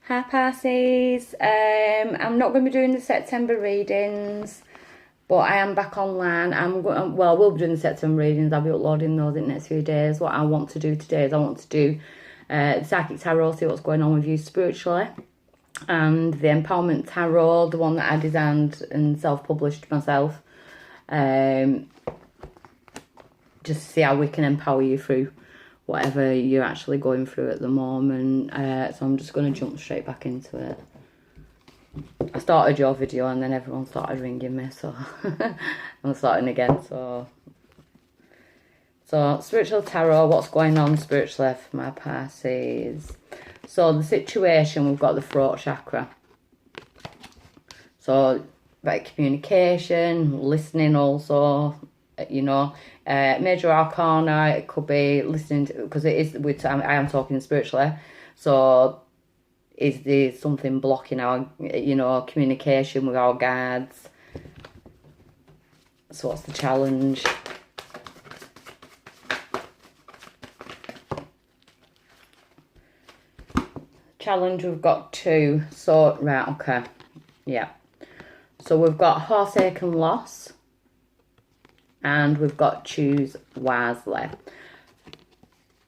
Hi Pisces. I'm not going to be doing the September readings, but I am back online. We'll be doing the September readings. I'll be uploading those in the next few days. What I want to do today is I want to do the Psychic Tarot, see what's going on with you spiritually, and the Empowerment Tarot, the one that I designed and self-published myself. Just to see how we can empower you through whatever you're actually going through at the moment. So I'm just going to jump straight back into it. I started your video and then everyone started ringing me, so I'm starting again. So spiritual tarot, what's going on spiritually for my Pisces? So the situation, we've got the throat chakra. So about communication, listening also, you know. Major arcana, it could be listening to, because it is, I am talking spiritually, so is there something blocking our, you know, communication with our guides? So what's the challenge? Challenge, we've got two. So right, okay, yeah, so we've got heartache and loss, and we've got choose wisely.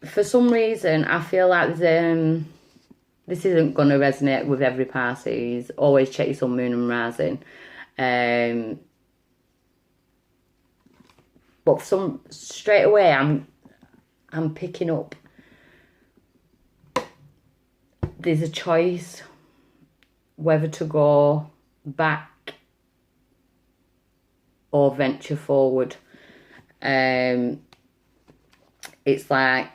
For some reason, I feel like this isn't going to resonate with every Pisces. Always check your sun, moon and rising. But straight away, I'm picking up. There's a choice whether to go back or venture forward. It's like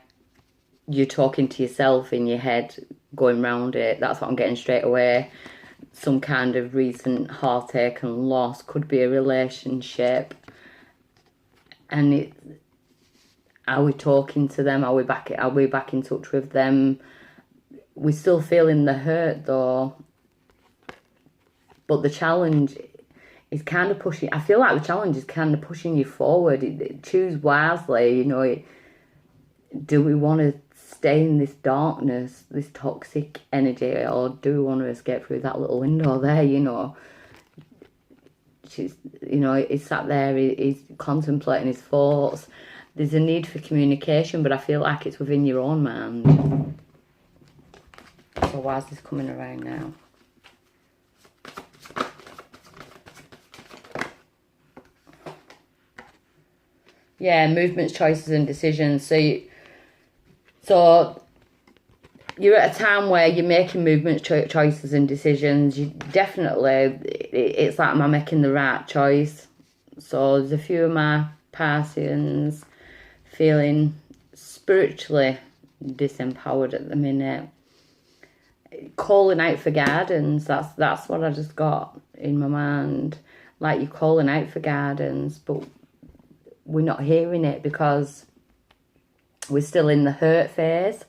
you're talking to yourself in your head, going round it. That's what I'm getting straight away. Some kind of recent heartache and loss, could be a relationship, and are we talking to them? Are we back in touch with them? We're still feeling the hurt though, but the challenge is kind of pushing. I feel like the challenge is kind of pushing you forward. Choose wisely, you know. Do we want to stay in this darkness, this toxic energy, or do we want to escape through that little window there, you know? He's sat there, he's contemplating his thoughts. There's a need for communication, but I feel like it's within your own mind. So why is this coming around now? Yeah, movements, choices and decisions. So you're at a time where you're making movements, choices and decisions. You definitely, it's like, am I making the right choice? So there's a few of my Pisceans feeling spiritually disempowered at the minute. Calling out for guidance, that's what I just got in my mind. Like, you're calling out for guidance, but we're not hearing it because we're still in the hurt phase.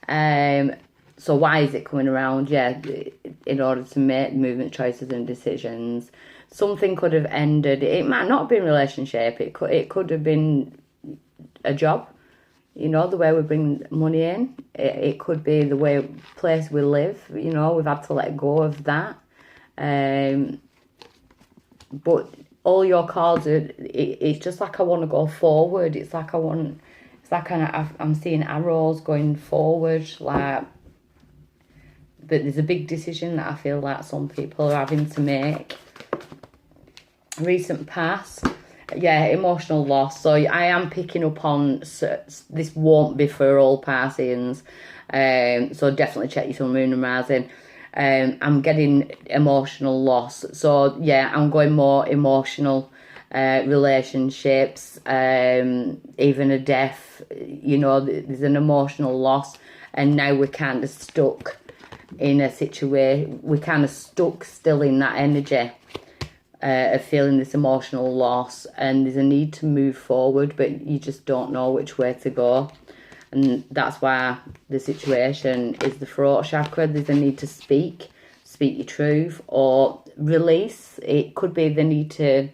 So why is it coming around? Yeah, in order to make movement, choices and decisions. Something could have ended. It might not have been a relationship. It could have been a job. You know, the way we bring money in. It could be the place we live. You know, we've had to let go of that. But all your cards are, it's just like I want to go forward. It's like I'm seeing arrows going forward, like, but there's a big decision that I feel like some people are having to make. Recent past, yeah, emotional loss. So I am picking up on, this won't be for all Pisceans. So definitely check your sun, moon and rising. I'm getting emotional loss. So yeah, I'm going more emotional. Relationships, even a death, you know, there's an emotional loss, and now we're kind of stuck in a situation, we're kind of stuck still in that energy of feeling this emotional loss, and there's a need to move forward, but you just don't know which way to go. And that's why the situation is the throat chakra. There's a need to speak your truth, or release. It could be the need to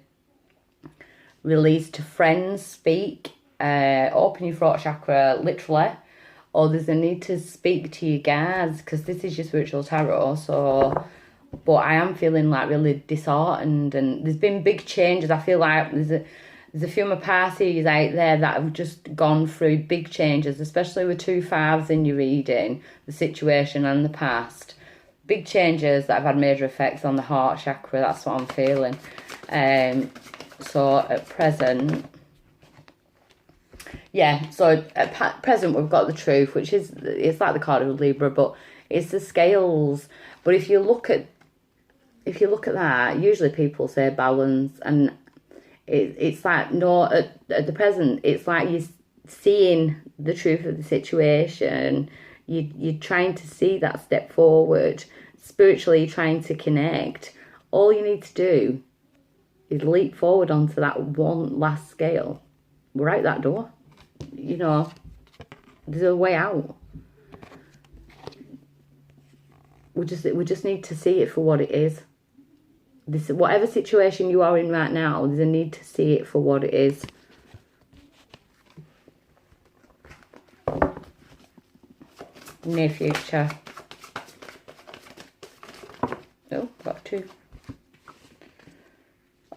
release to friends, speak, open your throat chakra literally, or there's a need to speak to your guides, because this is your spiritual tarot. So, but I am feeling like really disheartened, and there's been big changes. I feel like there's a few of my Pisces out there that have just gone through big changes, especially with 2 5s in your reading, the situation and the past. Big changes that have had major effects on the heart chakra. That's what I'm feeling. So at present, yeah, so at present we've got the Truth, which is, it's like the card of Libra, but it's the scales. But if you look at that, usually people say balance, and it's like, no, at the present, it's like you're seeing the truth of the situation. You're trying to see that step forward. Spiritually, you're trying to connect. All you need to do is leap forward onto that one last scale. We're out that door. You know, there's a way out. We just need to see it for what it is. This, whatever situation you are in right now, there's a need to see it for what it is. Near future. Oh, got 2.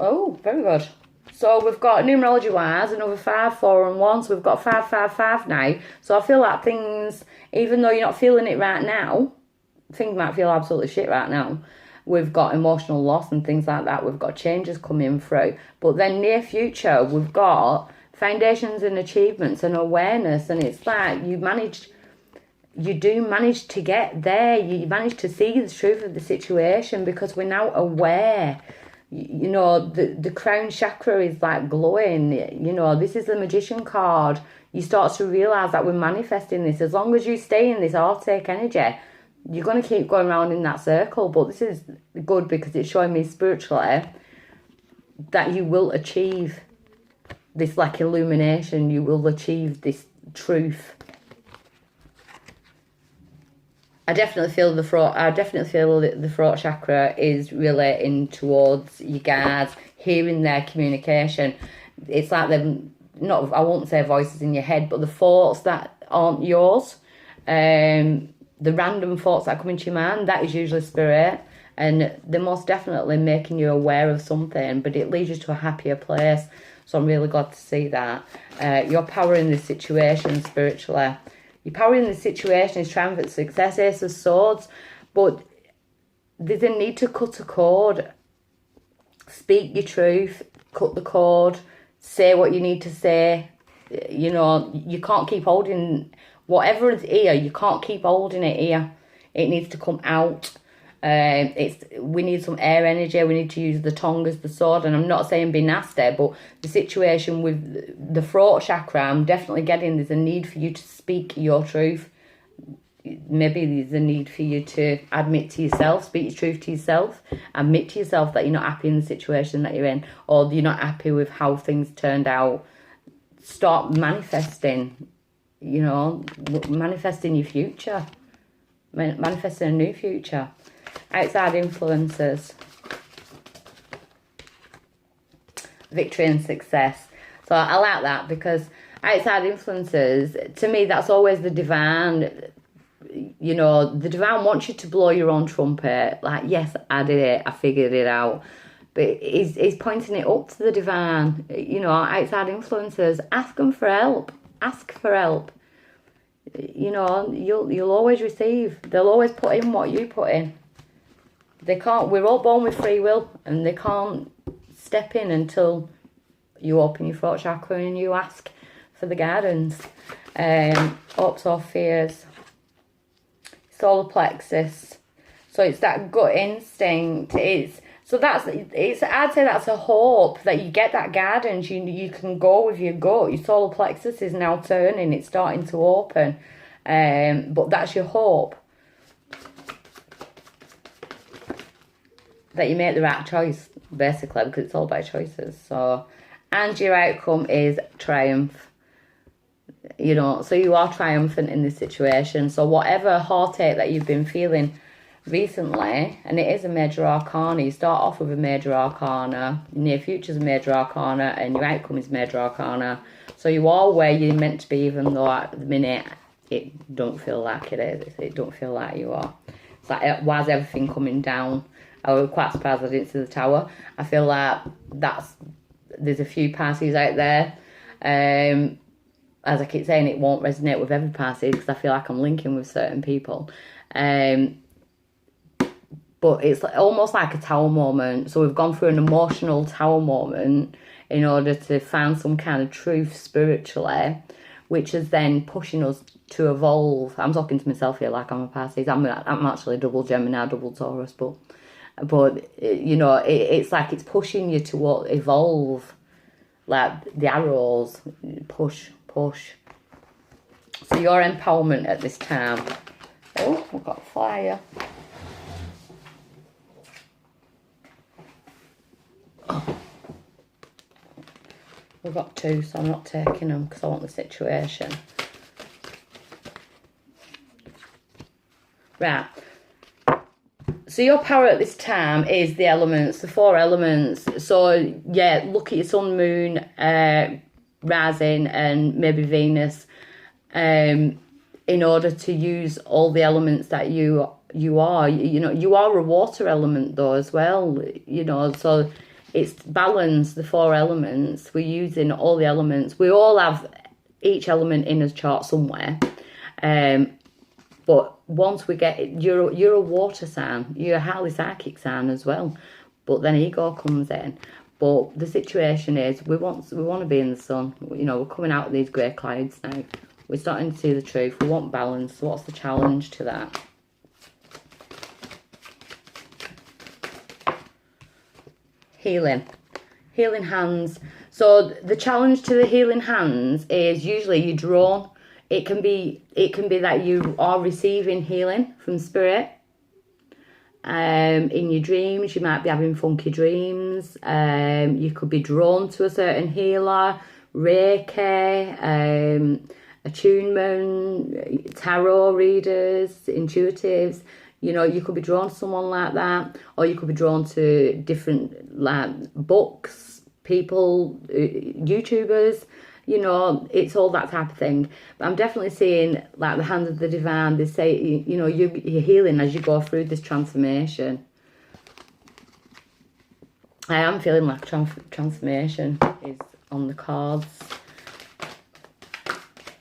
Oh, very good. So we've got, numerology wise, another 5, 4 and 1. So we've got 5, 5, 5 now. So I feel like things, even though you're not feeling it right now, things might feel absolutely shit right now. We've got emotional loss and things like that. We've got changes coming through. But then near future, we've got foundations and achievements and awareness. And it's like you do manage to get there. You manage to see the truth of the situation, because we're now aware. You know, the crown chakra is like glowing. You know, this is the Magician card. You start to realise that we're manifesting this. As long as you stay in this Arctic energy, you're going to keep going around in that circle. But this is good because it's showing me spiritually that you will achieve this, like, illumination. You will achieve this truth. I definitely feel that the throat chakra is relating towards you guys hearing their communication. It's like them, not, I won't say voices in your head, but the thoughts that aren't yours, the random thoughts that come into your mind, that is usually spirit, and they're most definitely making you aware of something, but it leads you to a happier place. So I'm really glad to see that. Your power in this situation spiritually. Your power in the situation is triumphant success, Ace of Swords, but there's a need to cut a cord. Speak your truth, cut the cord, say what you need to say. You know, you can't keep holding whatever is here. You can't keep holding it here. It needs to come out. We need some air energy. We need to use the tongue as the sword. And I'm not saying be nasty, but the situation with the throat chakra, I'm definitely getting there's a need for you to speak your truth. Maybe there's a need for you to admit to yourself, speak your truth to yourself, admit to yourself that you're not happy in the situation that you're in, or you're not happy with how things turned out. Start manifesting, you know, manifesting your future, manifesting a new future. Outside influences, victory and success. So I like that, because outside influences, to me, that's always the divine. You know, the divine wants you to blow your own trumpet. Like, yes, I did it, I figured it out. But he's pointing it up to the divine. You know, outside influences, ask them for help. Ask for help. You know, you'll always receive. They'll always put in what you put in. They can't, we're all born with free will, and they can't step in until you open your throat chakra and you ask for the guidance. Hopes or fears. Solar plexus. So it's that gut instinct. I'd say that's a hope that you get that guidance. You can go with your gut. Your solar plexus is now turning. It's starting to open. But that's your hope. That you make the right choice, basically, because it's all about choices. So, and your outcome is triumph. You know, so you are triumphant in this situation. So whatever heartache that you've been feeling recently, and it is a major arcana, you start off with a major arcana, near future is a major arcana, and your outcome is major arcana. So you are where you're meant to be, even though at the minute it don't feel like it is. It don't feel like you are. It's like, why's everything coming down? I was quite surprised I didn't see the tower. I feel like there's a few Pisces out there. As I keep saying, it won't resonate with every Pisces because I feel like I'm linking with certain people. But it's almost like a tower moment. So we've gone through an emotional tower moment in order to find some kind of truth spiritually, which is then pushing us to evolve. I'm talking to myself here like I'm a Pisces. I'm actually a double Gemini, double Taurus, but you know, it's like it's pushing you to evolve, like the arrows, push. So your empowerment at this time. Oh, we've got fire. Oh. We've got two, so I'm not taking them because I want the situation. Right. So your power at this time is the elements, the 4 elements. So yeah, look at your sun, moon, rising, and maybe Venus, in order to use all the elements that you are. You know, you are a water element though as well. You know, so it's balance, the 4 elements. We're using all the elements. We all have each element in a chart somewhere. But once we get it, you're a water sign. You're a highly psychic sign as well. But then ego comes in. But the situation is we want to be in the sun. You know, we're coming out of these grey clouds now. We're starting to see the truth. We want balance. So what's the challenge to that? Healing hands. So the challenge to the healing hands is usually you're drawn. It can be that you are receiving healing from spirit. In your dreams, you might be having funky dreams. You could be drawn to a certain healer, Reiki, attunement, tarot readers, intuitives. You know, you could be drawn to someone like that, or you could be drawn to different like books, people, YouTubers. You know, it's all that type of thing. But I'm definitely seeing like the hand of the divine. They say, you know, you're healing as you go through this transformation. I am feeling like transformation is on the cards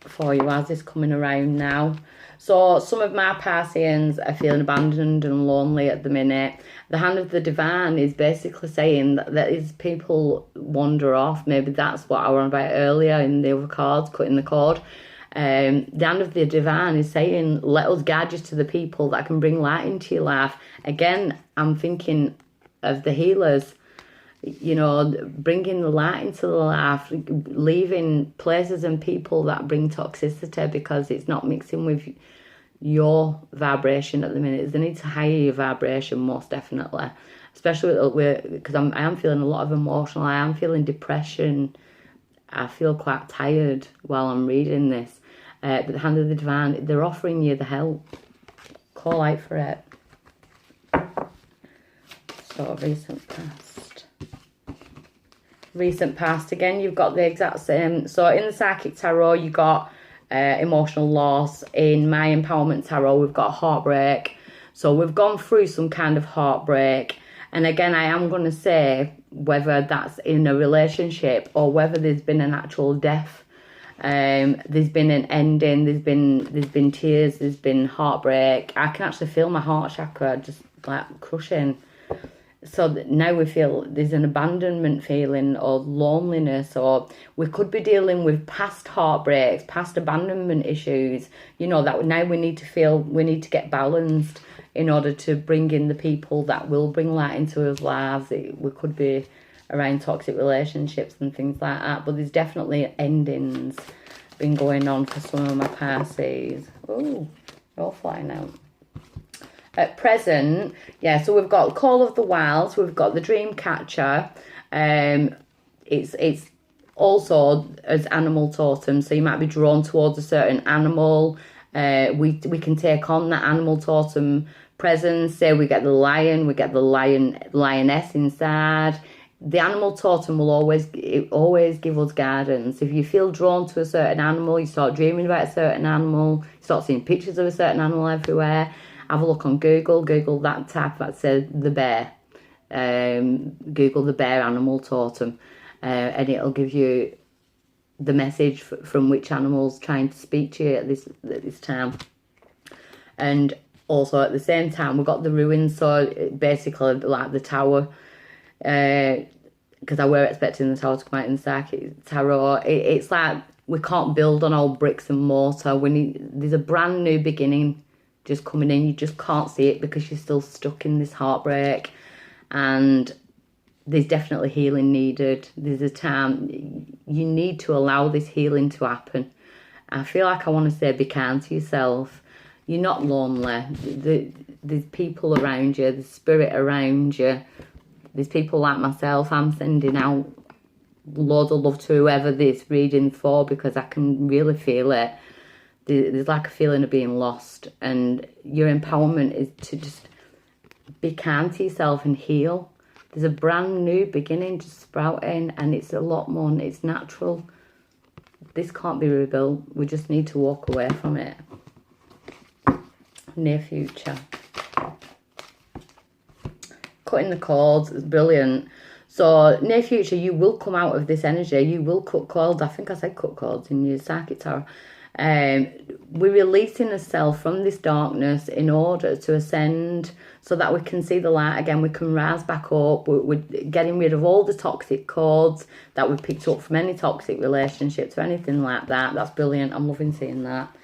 for you as it's coming around now. So some of my Pisceans are feeling abandoned and lonely at the minute. The hand of the divine is basically saying that as people wander off, maybe that's what I was on about earlier in the other cards, cutting the cord. The hand of the divine is saying, let us guide you to the people that can bring light into your life. Again, I'm thinking of the healers. You know, bringing the light into the life, leaving places and people that bring toxicity because it's not mixing with your vibration at the minute. They need to higher your vibration, most definitely. Especially because I am feeling a lot of emotional. I am feeling depression. I feel quite tired while I'm reading this. But the hand of the divine, they're offering you the help. Call out for it. So recent past again, you've got the exact same. So in the psychic tarot, you got emotional loss. In my empowerment tarot, we've got heartbreak. So we've gone through some kind of heartbreak. And again, I am going to say whether that's in a relationship or whether there's been an actual death. There's been an ending. There's been tears. There's been heartbreak. I can actually feel my heart chakra just like crushing. So now we feel there's an abandonment feeling or loneliness, or we could be dealing with past heartbreaks, past abandonment issues. You know, that now we need to get balanced in order to bring in the people that will bring light into our lives. We could be around toxic relationships and things like that, but there's definitely endings been going on for some of my Pisces. Oh, they're all flying out. At present, yeah, so we've got Call of the Wild, we've got the Dream Catcher. It's also as animal totem, so you might be drawn towards a certain animal. We can take on that animal totem presence. Say we get the lion, we get the lioness inside. the animal totem will always give us guidance. If you feel drawn to a certain animal, you start dreaming about a certain animal, you start seeing pictures of a certain animal everywhere, have a look on Google that type, that says the bear. Google the bear animal totem, and it'll give you the message from which animal's trying to speak to you at this time. And also at the same time, we've got the ruins, so basically like the tower, because I were expecting the tower to come out in the Psychic Tarot. It's like we can't build on old bricks and mortar. There's a brand new beginning just coming in. You just can't see it because you're still stuck in this heartbreak, and there's definitely healing needed. There's a time you need to allow this healing to happen. I feel like I want to say be kind to yourself. You're not lonely. There's people around you. There's spirit around you. There's people like myself. I'm sending out loads of love to whoever this reading's for, because I can really feel it. There's like a feeling of being lost, and your empowerment is to just be kind to yourself and heal. There's a brand new beginning just sprouting, and it's a lot more, it's natural. This can't be rebuilt. We just need to walk away from it. Near future. Cutting the cords is brilliant. So near future, you will come out of this energy. You will cut cords. I think I said cut cords in your Psychic Tarot. We're releasing ourselves from this darkness in order to ascend, so that we can see the light again. We can rise back up. We're getting rid of all the toxic cords that we've picked up from any toxic relationships or anything like that. That's brilliant. I'm loving seeing that.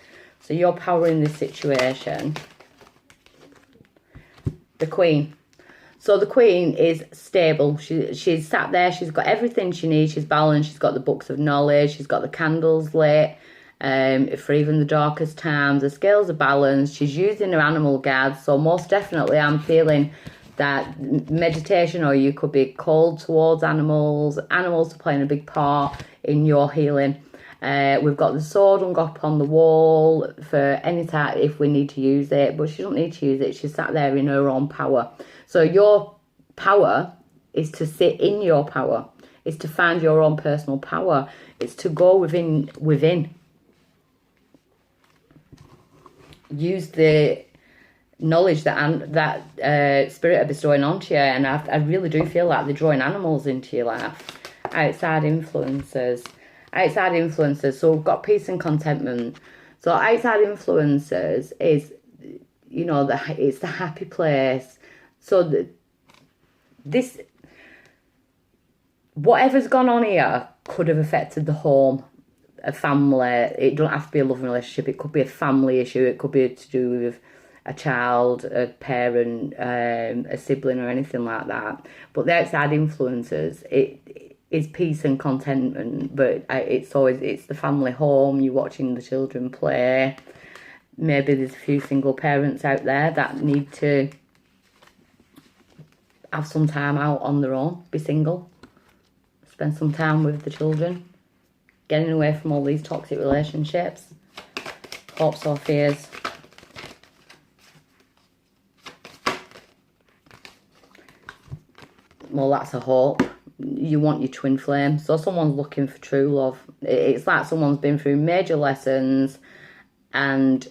So you're powering this situation. The Queen. So the Queen is stable. She's sat there. She's got everything she needs. She's balanced. She's got the books of knowledge. She's got the candles lit. For even the darkest times, the scales are balanced. She's using her animal guards. So most definitely I'm feeling that meditation, or you could be called towards animals. Animals are playing a big part in your healing. We've got the sword hung up on the wall for any time if we need to use it, but she doesn't need to use it. She's sat there in her own power. So your power is to sit in your power. It's to find your own personal power. It's to go within. Use the knowledge that Spirit are bestowing onto you, and I really do feel like they're drawing animals into your life. Outside influences. So we've got peace and contentment. So outside influences is, it's the happy place. So this, whatever's gone on here could have affected the home, a family. It don't have to be a loving relationship. It could be a family issue. It could be to do with a child, a parent, a sibling, or anything like that. But the outside influences, it is peace and contentment. But it's the family home. You're watching the children play. Maybe there's a few single parents out there that need to have some time out on their own, be single, spend some time with the children, getting away from all these toxic relationships, hopes or fears. Well, that's a hope. You want your twin flame. So someone's looking for true love. It's like someone's been through major lessons, and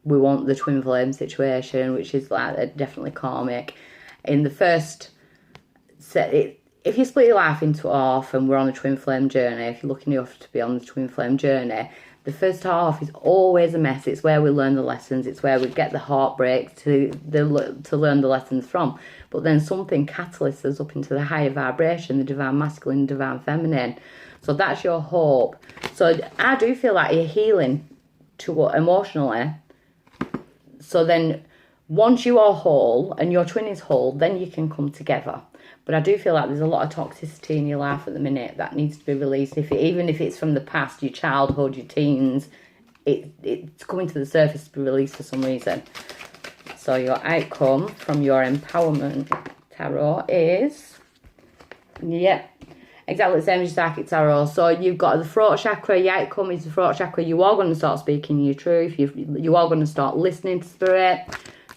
we want the twin flame situation, which is like definitely karmic. In the first set, if you split your life into half and we're on a twin flame journey, if you're lucky enough to be on the twin flame journey, the first half is always a mess. It's where we learn the lessons. It's where we get the heartbreaks to learn the lessons from. But then something catalysts us up into the higher vibration, the divine masculine, divine feminine. So that's your hope. So I do feel like you're healing emotionally. So then once you are whole and your twin is whole, then you can come together. But I do feel like there's a lot of toxicity in your life at the minute that needs to be released. Even if it's from the past, your childhood, your teens, it's coming to the surface to be released for some reason. So your outcome from your empowerment tarot is, exactly the same as your Psychic Tarot. So you've got the throat chakra. Your outcome is the throat chakra. You are going to start speaking your truth. You are going to start listening to spirit,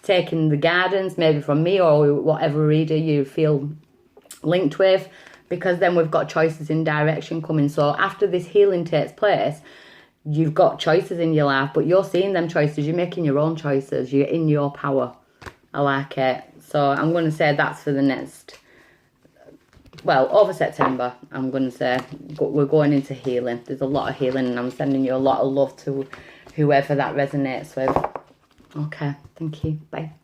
taking the guidance maybe from me or whatever reader you feel linked with, because then we've got choices in direction coming. So after this healing takes place, you've got choices in your life, but you're seeing them choices. You're making your own choices. You're in your power. I like it. So I'm going to say that's for the next, well, over September, I'm going to say we're going into healing. There's a lot of healing, and I'm sending you a lot of love to whoever that resonates with. Okay, thank you. Bye.